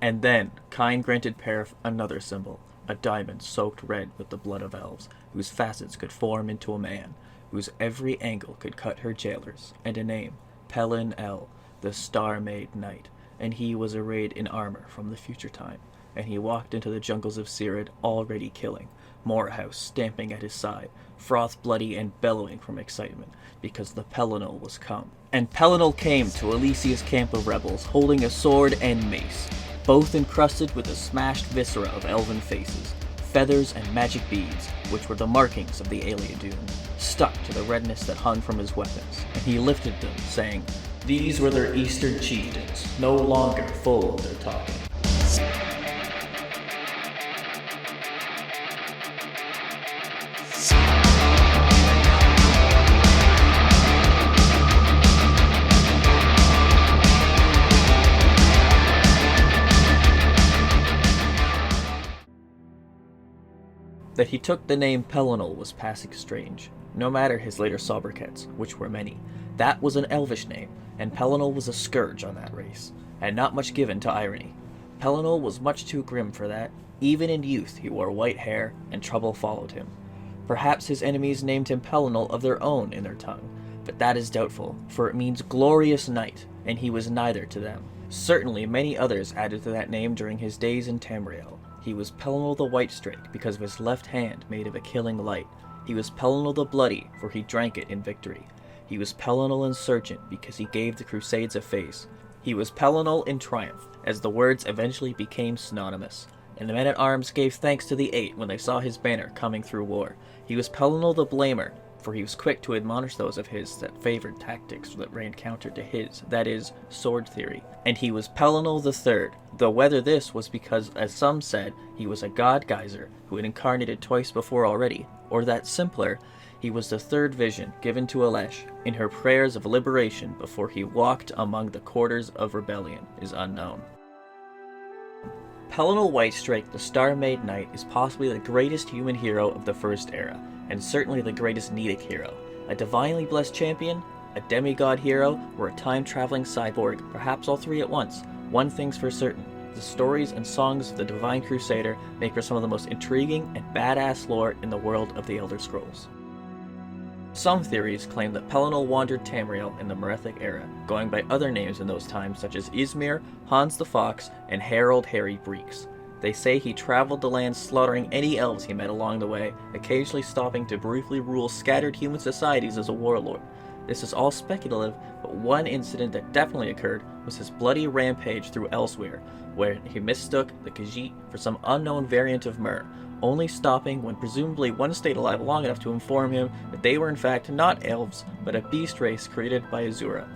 And then Kine granted Perth another symbol, a diamond soaked red with the blood of elves, whose facets could form into a man, whose every angle could cut her jailers, and a name, Pelin the Star-Made Knight, and he was arrayed in armor from the future time, and he walked into the jungles of Cirid already killing, Morehouse stamping at his side, Froth bloody and bellowing from excitement, because the Pelinal was come. And Pelinal came to Alicia's camp of rebels, holding a sword and mace, both encrusted with the smashed viscera of elven faces, feathers and magic beads, which were the markings of the Ayleid, stuck to the redness that hung from his weapons, and he lifted them, saying, "These were their eastern chieftains, no longer full of their talking." That he took the name Pelinal was passing strange, no matter his later sobriquets, which were many. That was an elvish name, and Pelinal was a scourge on that race, and not much given to irony. Pelinal was much too grim for that. Even in youth he wore white hair, and trouble followed him. Perhaps his enemies named him Pelinal of their own in their tongue, but that is doubtful, for it means glorious knight, and he was neither to them. Certainly many others added to that name during his days in Tamriel. He was Pelinal the Whitestrake because of his left hand made of a killing light. He was Pelinal the Bloody, for he drank it in victory. He was Pelinal Insurgent because he gave the Crusades a face. He was Pelinal in Triumph, as the words eventually became synonymous, and the men-at-arms gave thanks to the Eight when they saw his banner coming through war. He was Pelinal the Blamer, for he was quick to admonish those of his that favored tactics that ran counter to his, that is, sword theory. And he was Pelinal the Third, though whether this was because, as some said, he was a god geyser who had incarnated twice before already, or that simpler, he was the third vision given to Elesh in her prayers of liberation before he walked among the quarters of rebellion, is unknown. Pelinal Whitestrake, the Star-Made Knight, is possibly the greatest human hero of the First Era, and certainly the greatest Nedic hero. A divinely blessed champion, a demigod hero, or a time-traveling cyborg, perhaps all three at once. One thing's for certain, the stories and songs of the Divine Crusader make for some of the most intriguing and badass lore in the world of the Elder Scrolls. Some theories claim that Pelinal wandered Tamriel in the Merethic era, going by other names in those times such as Izmir, Hans the Fox, and Harold Harry Breeks. They say he traveled the land slaughtering any elves he met along the way, occasionally stopping to briefly rule scattered human societies as a warlord. This is all speculative, but one incident that definitely occurred was his bloody rampage through Elsewhere, where he mistook the Khajiit for some unknown variant of Mer, only stopping when presumably one stayed alive long enough to inform him that they were in fact not elves, but a beast race created by Azura.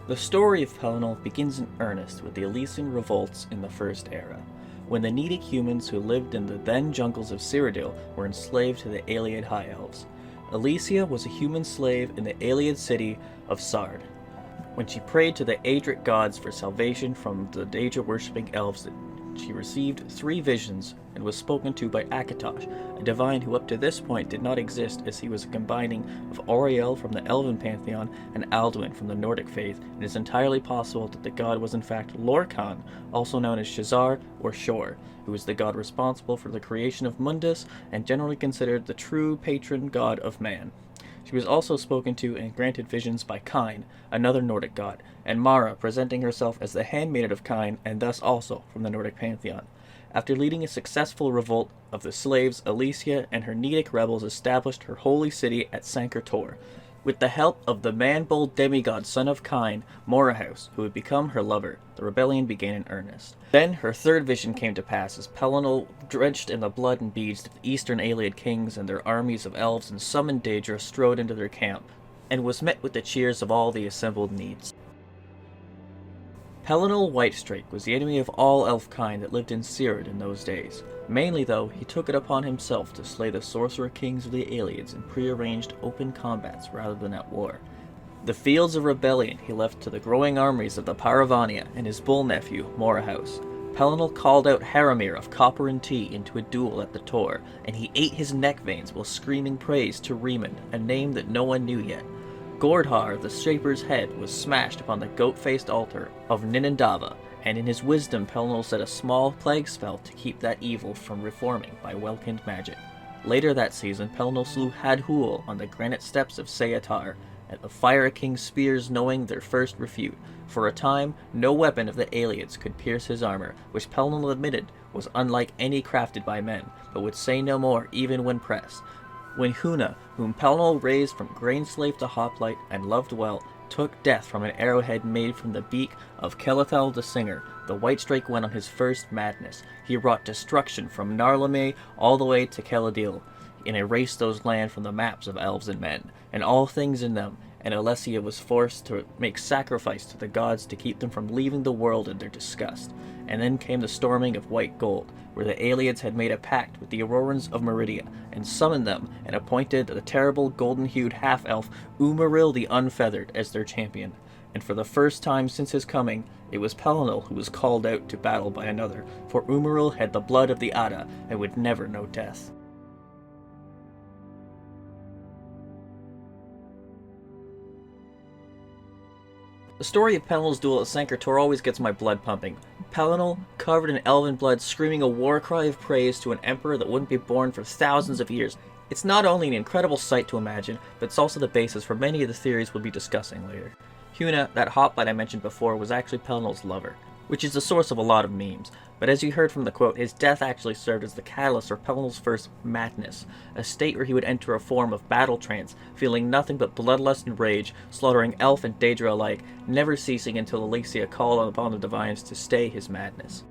The story of Pelinal begins in earnest with the Elysian revolts in the First Era, when the Nedic humans who lived in the then jungles of Cyrodiil were enslaved to the Ayleid High Elves. Alicia was a human slave in the Ayleid city of Sard. When she prayed to the Aedric gods for salvation from the Daedra-worshipping elves, she received 3 visions and was spoken to by Akatosh, a divine who up to this point did not exist, as he was a combining of Auriel from the Elven pantheon and Alduin from the Nordic faith. It is entirely possible that the god was in fact Lorkhan, also known as Shazar or Shor, who is the god responsible for the creation of Mundus and generally considered the true patron god of man. She was also spoken to and granted visions by Kine, another Nordic god, and Mara, presenting herself as the handmaiden of Kine and thus also from the Nordic pantheon. After leading a successful revolt of the slaves, Alicia and her Nedic rebels established her holy city at Sancre Tor. With the help of the man-bold demigod son of Kine, Morehouse, who would become her lover, the rebellion began in earnest. Then her third vision came to pass as Pelinal, drenched in the blood and beads of the eastern Ayleid kings and their armies of elves and summoned Daedra, strode into their camp, and was met with the cheers of all the assembled Needs. Pelinal Whitestrake was the enemy of all elf-kind that lived in Cirid in those days. Mainly, though, he took it upon himself to slay the sorcerer kings of the Ayleids in prearranged open combats rather than at war. The fields of rebellion he left to the growing armies of the Paravania and his bull-nephew, Morehouse. Pelinal called out Haramir of Copper and Tea into a duel at the Tor, and he ate his neck veins while screaming praise to Riemann, a name that no one knew yet. Gordhar, the Shaper's head, was smashed upon the goat-faced altar of Ninindava, and in his wisdom Pellinal set a small plague spell to keep that evil from reforming by Welkind magic. Later that season, Pellinal slew Hadhul on the granite steps of Seatar, at the Fire King's spears knowing their first refute. For a time, no weapon of the Ayleids could pierce his armor, which Pellinal admitted was unlike any crafted by men, but would say no more even when pressed. When Huna, whom Pellinal raised from grain slave to hoplite and loved well, took death from an arrowhead made from the beak of Kelethel the Singer, the Whitestrake went on his first madness. He wrought destruction from Narlame all the way to Keladil, and erased those lands from the maps of elves and men, and all things in them, and Alessia was forced to make sacrifice to the gods to keep them from leaving the world in their disgust. And then came the storming of White Gold, where the Ayleids had made a pact with the Aurorans of Meridia, and summoned them, and appointed the terrible golden-hued half-elf Umaril the Unfeathered as their champion. And for the first time since his coming, it was Pellinal who was called out to battle by another, for Umaril had the blood of the Ada, and would never know death. The story of Pellinal's duel at Sancre-Tor always gets my blood pumping. Pellinal, covered in elven blood, screaming a war cry of praise to an emperor that wouldn't be born for thousands of years. It's not only an incredible sight to imagine, but it's also the basis for many of the theories we'll be discussing later. Huna, that hoplite I mentioned before, was actually Pellinal's lover, which is the source of a lot of memes. But as you heard from the quote, his death actually served as the catalyst for Pellinal's first madness, a state where he would enter a form of battle trance, feeling nothing but bloodlust and rage, slaughtering elf and Daedra alike, never ceasing until Alessia called upon the divines to stay his madness.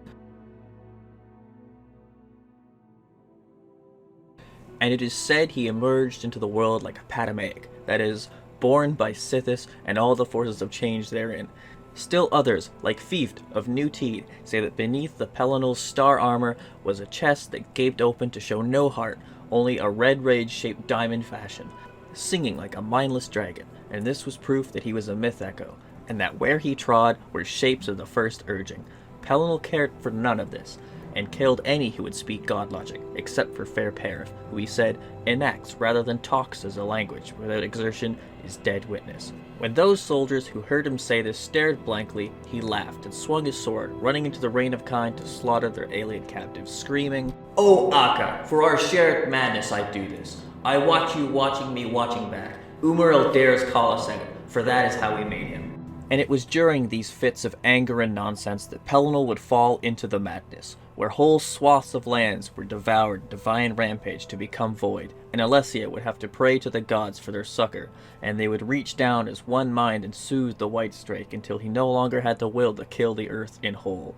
And it is said he emerged into the world like a Patamaic, that is, born by Sithis and all the forces of change therein. Still others, like Fieft of New Teed, say that beneath the Pellinal's star armor was a chest that gaped open to show no heart, only a red rage-shaped diamond fashion, singing like a mindless dragon, and this was proof that he was a myth echo, and that where he trod were shapes of the first urging. Pellinal cared for none of this, and killed any who would speak god logic, except for fair Perif, who he said enacts rather than talks as a language without exertion is dead witness. When those soldiers who heard him say this stared blankly, he laughed and swung his sword, running into the rain of kine to slaughter their Ayleid captives, screaming, "O Akka, for our shared madness I do this. I watch you watching me watching back. Umaril dares call us out, for that is how we made him." And it was during these fits of anger and nonsense that Pellinal would fall into the madness, where whole swaths of lands were devoured in divine rampage to become void, and Alessia would have to pray to the gods for their succor, and they would reach down as one mind and soothe the Whitestrake until he no longer had the will to kill the earth in whole.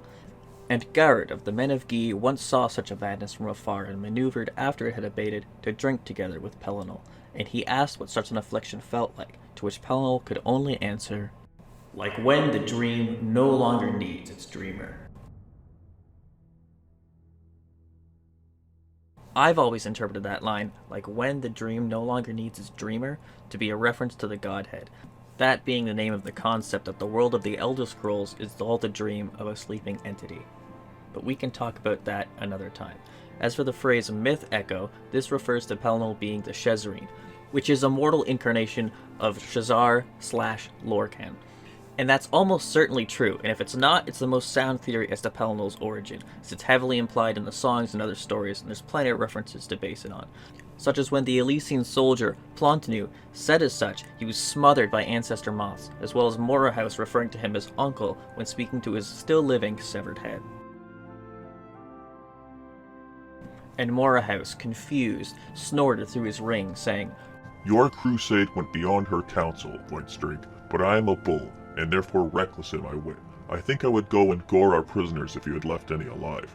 And Garrett of the Men of Gi once saw such a madness from afar and maneuvered after it had abated to drink together with Pellinal, and he asked what such an affliction felt like, to which Pellinal could only answer, "Like when the dream no longer needs its dreamer." I've always interpreted that line, like when the dream no longer needs its dreamer, to be a reference to the Godhead, that being the name of the concept that the world of the Elder Scrolls is all the dream of a sleeping entity. But we can talk about that another time. As for the phrase myth echo, this refers to Pellinal being the Shezarene, which is a mortal incarnation of Shazar/Lorcan. And that's almost certainly true, and if it's not, it's the most sound theory as to Pellinal's origin, as it's heavily implied in the songs and other stories, and there's plenty of references to base it on. Such as when the Elysian soldier, Plontinu, said as such, he was smothered by ancestor moths, as well as Morahouse referring to him as uncle when speaking to his still-living severed head. And Morahouse, confused, snorted through his ring, saying, "Your crusade went beyond her counsel, Whitestrake, but I am a bull, and therefore reckless in my wit. I think I would go and gore our prisoners if you had left any alive.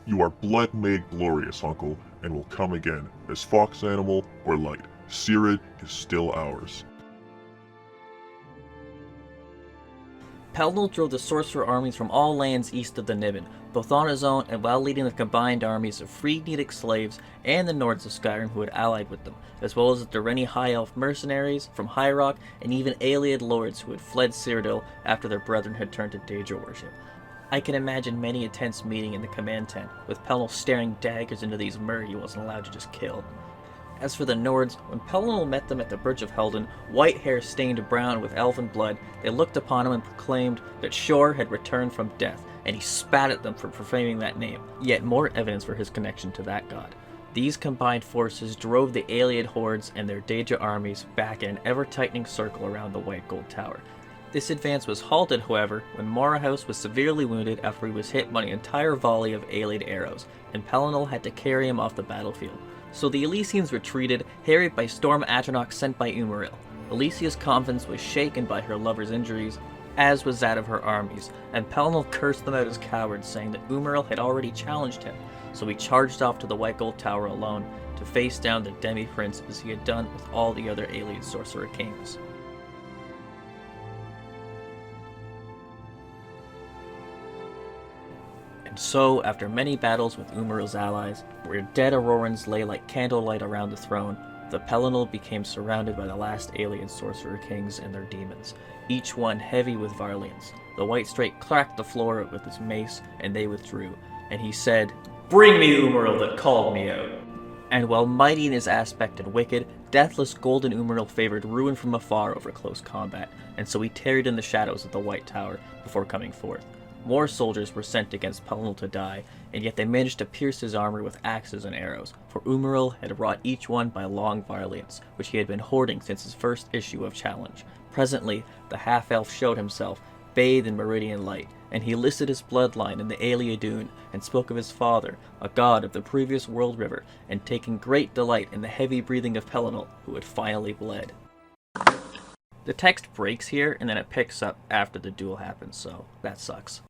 You are blood made glorious, uncle, and will come again, as fox animal or light. Sirid is still ours." Pellinal drove the sorcerer armies from all lands east of the Niben, both on his own and while leading the combined armies of freed Nedic slaves and the Nords of Skyrim who had allied with them, as well as the Durrani High Elf mercenaries from High Rock and even Ayleid lords who had fled Cyrodiil after their brethren had turned to Daedra worship. I can imagine many a tense meeting in the command tent, with Pellinal staring daggers into these mer he wasn't allowed to just kill. As for the Nords, when Pellinal met them at the Bridge of Helden, white hair stained brown with elven blood, they looked upon him and proclaimed that Shor had returned from death, and he spat at them for profaning that name, yet more evidence for his connection to that god. These combined forces drove the Ayleid hordes and their Daedra armies back in an ever-tightening circle around the White Gold Tower. This advance was halted, however, when Morahouse was severely wounded after he was hit by an entire volley of Ayleid arrows, and Pellinal had to carry him off the battlefield. So the Elysians retreated, harried by storm Atronach sent by Umaril. Alicia's confidence was shaken by her lover's injuries, as was that of her armies, and Pellinal cursed them out as cowards, saying that Umaril had already challenged him, so he charged off to the White Gold Tower alone to face down the Demi-Prince as he had done with all the other Ayleid sorcerer kings. And so, after many battles with Umaril's allies, where dead Aurorans lay like candlelight around the throne, the Pellinal became surrounded by the last Ayleid sorcerer kings and their demons, each one heavy with Varlians. The Whitestrake cracked the floor with his mace, and they withdrew, and he said, "Bring me Umaril that called me out." And while mighty in his aspect and wicked, deathless golden Umaril favored ruin from afar over close combat, and so he tarried in the shadows of the White Tower before coming forth. More soldiers were sent against Pellinal to die, and yet they managed to pierce his armor with axes and arrows, for Umaril had wrought each one by long Varlians, which he had been hoarding since his first issue of Challenge. Presently, the half-elf showed himself, bathed in meridian light, and he listed his bloodline in the Ayleids and spoke of his father, a god of the previous world river, and taking great delight in the heavy breathing of Pellinal, who had finally bled. The text breaks here, and then it picks up after the duel happens, so that sucks.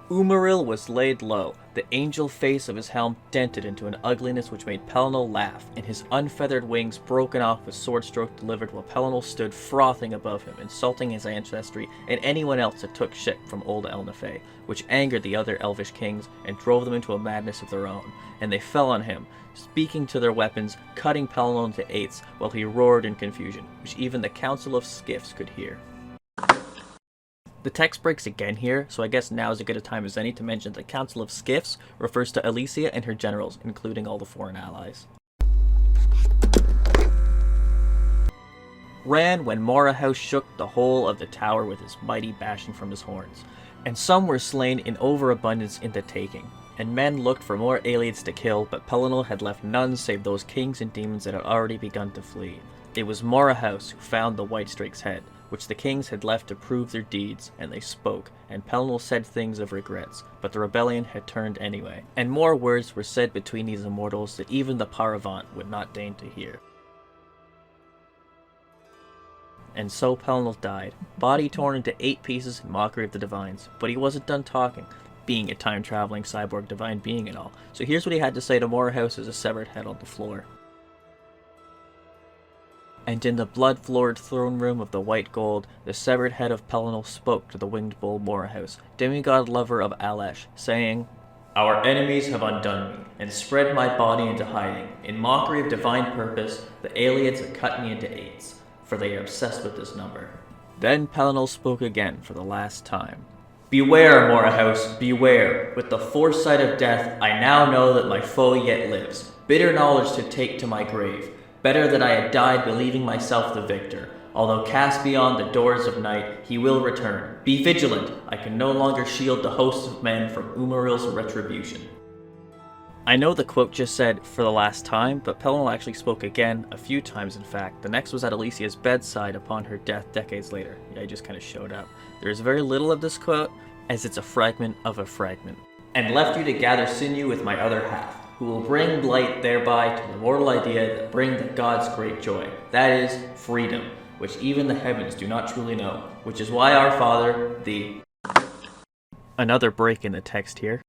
Umaril was laid low, the angel face of his helm dented into an ugliness which made Pellinal laugh, and his unfeathered wings broken off with sword stroke delivered while Pellinal stood frothing above him, insulting his ancestry and anyone else that took shit from old Elnafay, which angered the other elvish kings and drove them into a madness of their own, and they fell on him, speaking to their weapons, cutting Pellinal into eighths while he roared in confusion, which even the Council of Skiffs could hear. The text breaks again here, so I guess now is as good a time as any to mention the Council of Skiffs refers to Alicia and her generals, including all the foreign allies. Ran when Morahouse shook the whole of the tower with his mighty bashing from his horns, and some were slain in overabundance in the taking, and men looked for more Ayleids to kill, but Pellinal had left none save those kings and demons that had already begun to flee. It was Morahouse who found the Whitestrake's head, which the kings had left to prove their deeds, and they spoke, and Pellinal said things of regrets, but the rebellion had turned anyway, and more words were said between these immortals that even the Paravant would not deign to hear. And so Pellinal died, body torn into 8 pieces in mockery of the divines, but he wasn't done talking, being a time-traveling cyborg divine being and all, so here's what he had to say to Morahouse as a severed head on the floor. And in the blood-floored throne room of the white gold, the severed head of Pellinal spoke to the winged bull Morahouse, demigod lover of Alesh, saying, "Our enemies have undone me, and spread my body into hiding. In mockery of divine purpose, the Ayleids have cut me into 8s, for they are obsessed with this number." Then Pellinal spoke again for the last time. "Beware, Morahouse, beware. With the foresight of death, I now know that my foe yet lives. Bitter knowledge to take to my grave. Better that I had died believing myself the victor. Although cast beyond the doors of night, he will return. Be vigilant. I can no longer shield the hosts of men from Umaril's retribution." I know the quote just said, "for the last time," but Pellinal actually spoke again, a few times in fact. The next was at Alicia's bedside upon her death decades later. Yeah, he just kind of showed up. There is very little of this quote, as it's a fragment of a fragment. "And left you to gather sinew with my other half, who will bring light thereby to the mortal idea that bring the gods great joy, that is, freedom, which even the heavens do not truly know, which is why our father, the..." Another break in the text here.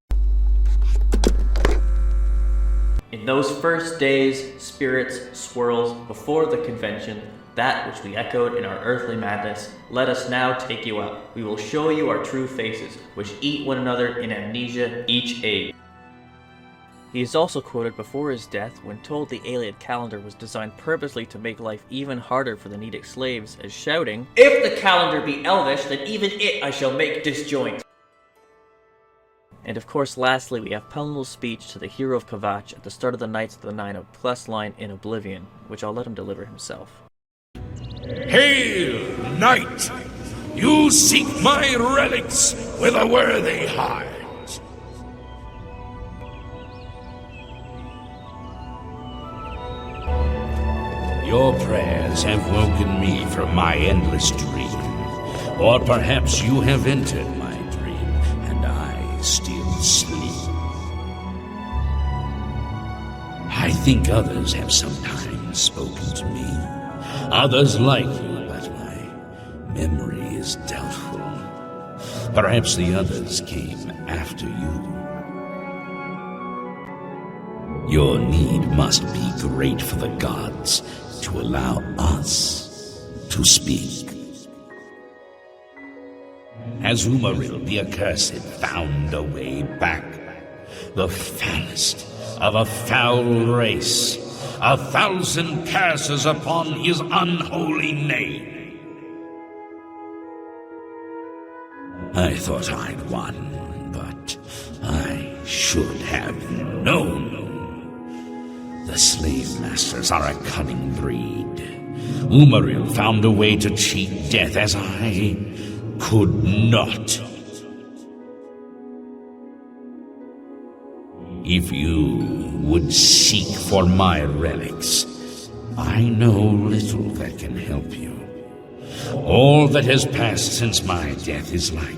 "In those first days, spirits, swirls, before the convention, that which we echoed in our earthly madness, let us now take you up. We will show you our true faces, which eat one another in amnesia each age." He is also quoted before his death when told the Ayleid calendar was designed purposely to make life even harder for the Nedic slaves as shouting, "If the calendar be elvish, then even it I shall make disjoint." And of course lastly we have Pellinal's speech to the hero of Kvatch at the start of the Knights of the Nine of quest line in Oblivion, which I'll let him deliver himself. Hail, knight! You seek my relics with a worthy heart. Your prayers have woken me from my endless dream. Or perhaps you have entered my dream, and I still sleep. I think others have sometimes spoken to me. Others like you, but my memory is doubtful. Perhaps the others came after you. Your need must be great for the gods to allow us to speak. Has Umaril the Accursed found a way back? The foulest of a foul race, 1,000 curses upon his unholy name. I thought I'd won, but I should have known. The slave masters are a cunning breed. Umaril found a way to cheat death as I could not. If you would seek for my relics, I know little that can help you. All that has passed since my death is like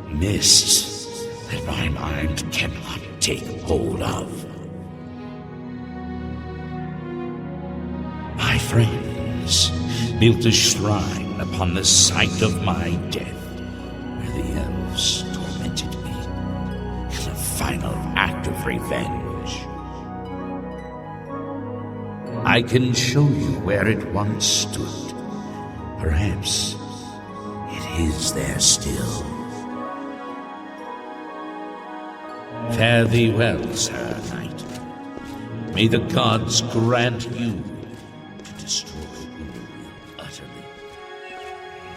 mist that my mind cannot take hold of. My friends built a shrine upon the site of my death, where the elves tormented me in a final act of revenge. I can show you where it once stood. Perhaps it is there still. Fare thee well, Sir Knight. May the gods grant you to destroy Umaril utterly,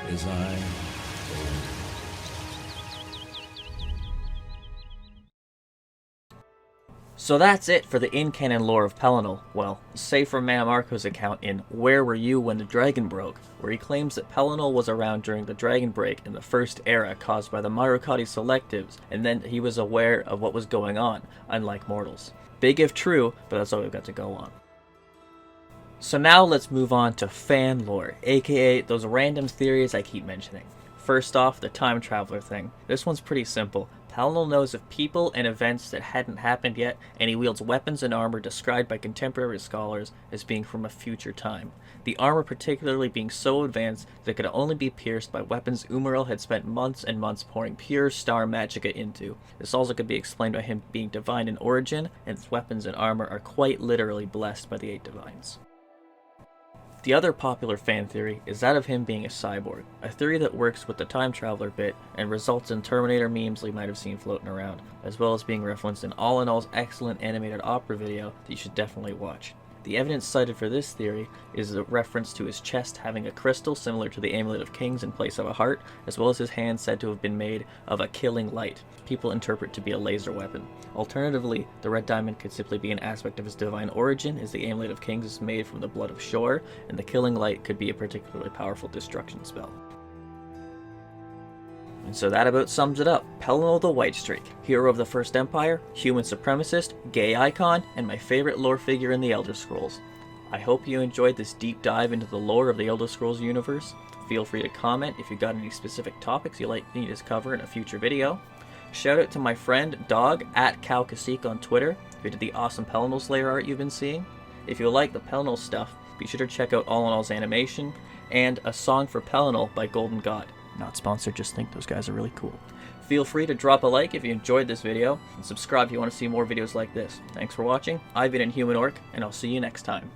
as I... So that's it for the in-canon lore of Pelinal. Well, save for Marco's account in Where Were You When the Dragon Broke, where he claims that Pelinal was around during the Dragon Break in the First Era caused by the Marukati Selectives, and then he was aware of what was going on, unlike mortals. Big if true, but that's all we've got to go on. So now let's move on to fan lore, aka those random theories I keep mentioning. First off, the time traveler thing. This one's pretty simple. Pelinal knows of people and events that hadn't happened yet, and he wields weapons and armor described by contemporary scholars as being from a future time. The armor particularly being so advanced that it could only be pierced by weapons Umaril had spent months and months pouring pure star magicka into. This also could be explained by him being divine in origin, and his weapons and armor are quite literally blessed by the 8 divines. The other popular fan theory is that of him being a cyborg, a theory that works with the time traveler bit and results in Terminator memes you might have seen floating around, as well as being referenced in All in All's excellent animated opera video that you should definitely watch. The evidence cited for this theory is a reference to his chest having a crystal similar to the Amulet of Kings in place of a heart, as well as his hand said to have been made of a killing light, people interpret to be a laser weapon. Alternatively, the red diamond could simply be an aspect of his divine origin, as the Amulet of Kings is made from the blood of Shor, and the killing light could be a particularly powerful destruction spell. And so that about sums it up. Pelinal the Whitestrake, hero of the First Empire, human supremacist, gay icon, and my favorite lore figure in the Elder Scrolls. I hope you enjoyed this deep dive into the lore of the Elder Scrolls universe. Feel free to comment if you got any specific topics you'd like me to cover in a future video. Shout out to my friend Dog at CalCacique on Twitter, who did the awesome Pelinal Slayer art you've been seeing. If you like the Pelinal stuff, be sure to check out All in All's animation and A Song for Pelinal by Golden God. Not sponsored, just think those guys are really cool. Feel free to drop a like if you enjoyed this video, and subscribe if you want to see more videos like this. Thanks for watching, I've been Inhuman Orc, and I'll see you next time.